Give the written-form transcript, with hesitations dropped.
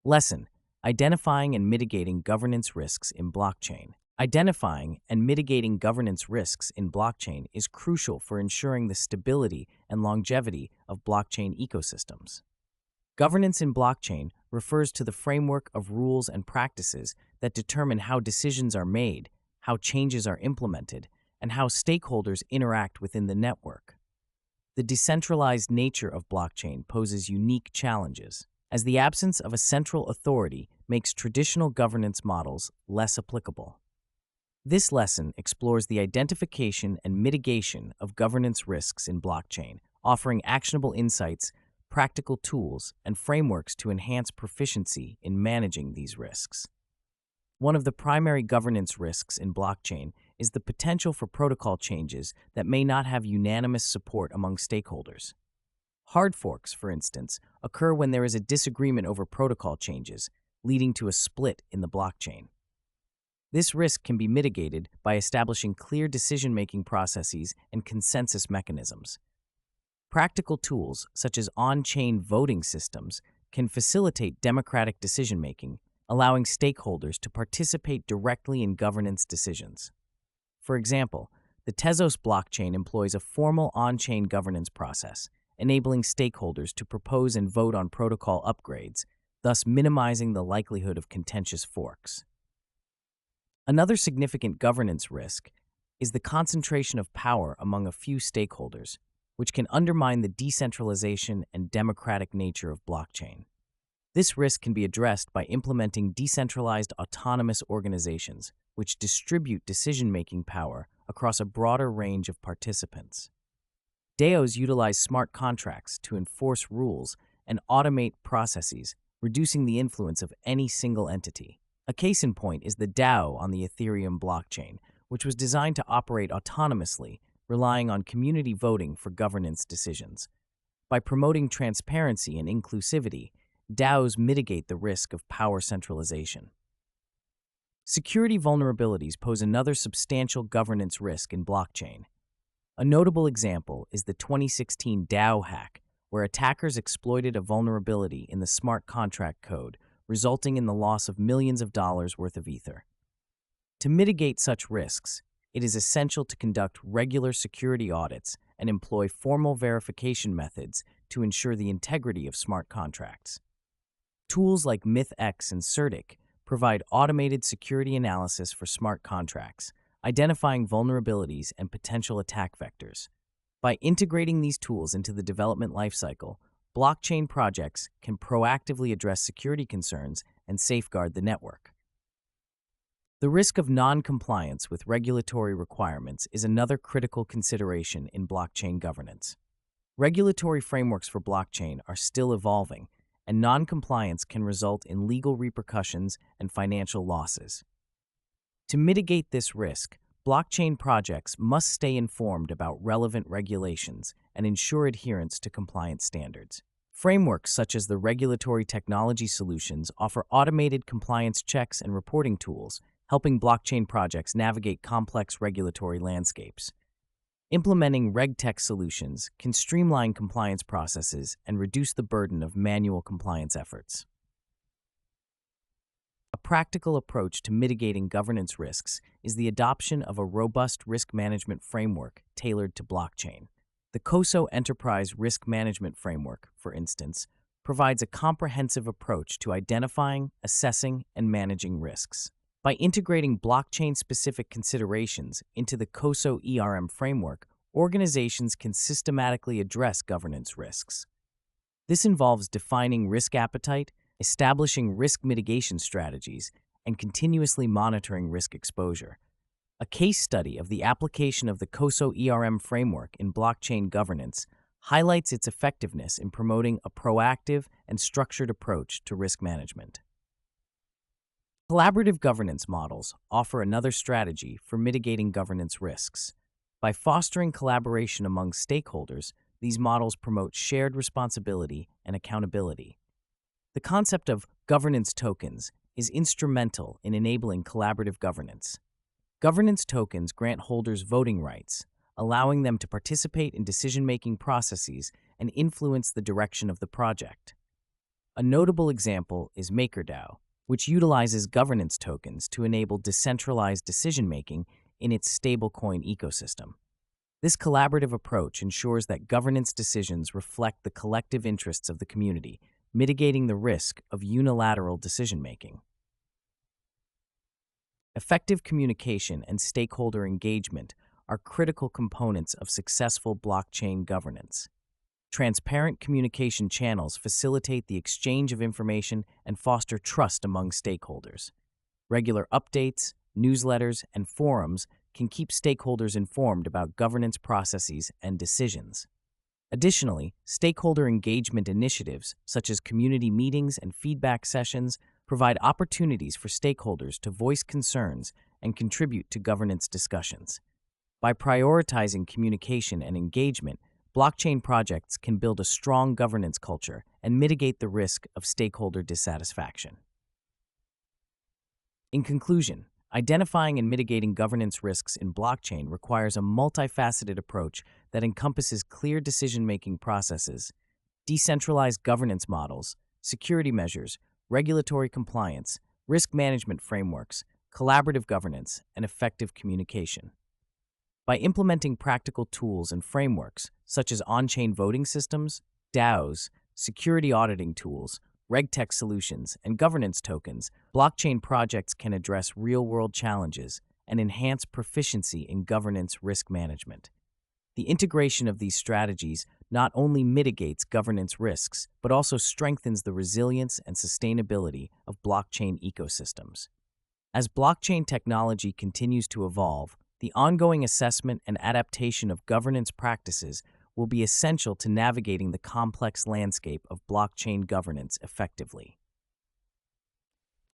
Lesson: Identifying and mitigating governance risks in blockchain. Identifying and mitigating governance risks in blockchain is crucial for ensuring the stability and longevity of blockchain ecosystems. Governance in blockchain refers to the framework of rules and practices that determine how decisions are made, how changes are implemented, and how stakeholders interact within the network. The decentralized nature of blockchain poses unique challenges, as the absence of a central authority makes traditional governance models less applicable. This lesson explores the identification and mitigation of governance risks in blockchain, offering actionable insights, practical tools, and frameworks to enhance proficiency in managing these risks. One of the primary governance risks in blockchain is the potential for protocol changes that may not have unanimous support among stakeholders. Hard forks, for instance, occur when there is a disagreement over protocol changes, leading to a split in the blockchain. This risk can be mitigated by establishing clear decision-making processes and consensus mechanisms. Practical tools, such as on-chain voting systems, can facilitate democratic decision-making, allowing stakeholders to participate directly in governance decisions. For example, the Tezos blockchain employs a formal on-chain governance process, enabling stakeholders to propose and vote on protocol upgrades, thus minimizing the likelihood of contentious forks. Another significant governance risk is the concentration of power among a few stakeholders, which can undermine the decentralization and democratic nature of blockchain. This risk can be addressed by implementing decentralized autonomous organizations, which distribute decision-making power across a broader range of participants. DAOs utilize smart contracts to enforce rules and automate processes, reducing the influence of any single entity. A case in point is the DAO on the Ethereum blockchain, which was designed to operate autonomously, relying on community voting for governance decisions. By promoting transparency and inclusivity, DAOs mitigate the risk of power centralization. Security vulnerabilities pose another substantial governance risk in blockchain. A notable example is the 2016 DAO hack, where attackers exploited a vulnerability in the smart contract code, resulting in the loss of millions of dollars worth of Ether. To mitigate such risks, it is essential to conduct regular security audits and employ formal verification methods to ensure the integrity of smart contracts. Tools like MythX and Certic provide automated security analysis for smart contracts, identifying vulnerabilities and potential attack vectors. By integrating these tools into the development lifecycle, blockchain projects can proactively address security concerns and safeguard the network. The risk of non-compliance with regulatory requirements is another critical consideration in blockchain governance. Regulatory frameworks for blockchain are still evolving, and non-compliance can result in legal repercussions and financial losses. To mitigate this risk, blockchain projects must stay informed about relevant regulations and ensure adherence to compliance standards. Frameworks such as the Regulatory Technology Solutions offer automated compliance checks and reporting tools, helping blockchain projects navigate complex regulatory landscapes. Implementing RegTech solutions can streamline compliance processes and reduce the burden of manual compliance efforts. A practical approach to mitigating governance risks is the adoption of a robust risk management framework tailored to blockchain. The COSO Enterprise Risk Management Framework, for instance, provides a comprehensive approach to identifying, assessing, and managing risks. By integrating blockchain-specific considerations into the COSO framework, organizations can systematically address governance risks. This involves defining risk appetite, establishing risk mitigation strategies, and continuously monitoring risk exposure. A case study of the application of the COSO framework in blockchain governance highlights its effectiveness in promoting a proactive and structured approach to risk management. Collaborative governance models offer another strategy for mitigating governance risks. By fostering collaboration among stakeholders, these models promote shared responsibility and accountability. The concept of governance tokens is instrumental in enabling collaborative governance. Governance tokens grant holders voting rights, allowing them to participate in decision-making processes and influence the direction of the project. A notable example is MakerDAO, which utilizes governance tokens to enable decentralized decision-making in its stablecoin ecosystem. This collaborative approach ensures that governance decisions reflect the collective interests of the community, mitigating the risk of unilateral decision-making. Effective communication and stakeholder engagement are critical components of successful blockchain governance. Transparent communication channels facilitate the exchange of information and foster trust among stakeholders. Regular updates, newsletters, and forums can keep stakeholders informed about governance processes and decisions. Additionally, stakeholder engagement initiatives, such as community meetings and feedback sessions, provide opportunities for stakeholders to voice concerns and contribute to governance discussions. By prioritizing communication and engagement, blockchain projects can build a strong governance culture and mitigate the risk of stakeholder dissatisfaction. In conclusion, identifying and mitigating governance risks in blockchain requires a multifaceted approach that encompasses clear decision-making processes, decentralized governance models, security measures, regulatory compliance, risk management frameworks, collaborative governance, and effective communication. By implementing practical tools and frameworks, such as on-chain voting systems, DAOs, security auditing tools, RegTech solutions, and governance tokens, blockchain projects can address real-world challenges and enhance proficiency in governance risk management. The integration of these strategies not only mitigates governance risks, but also strengthens the resilience and sustainability of blockchain ecosystems. As blockchain technology continues to evolve, the ongoing assessment and adaptation of governance practices will be essential to navigating the complex landscape of blockchain governance effectively.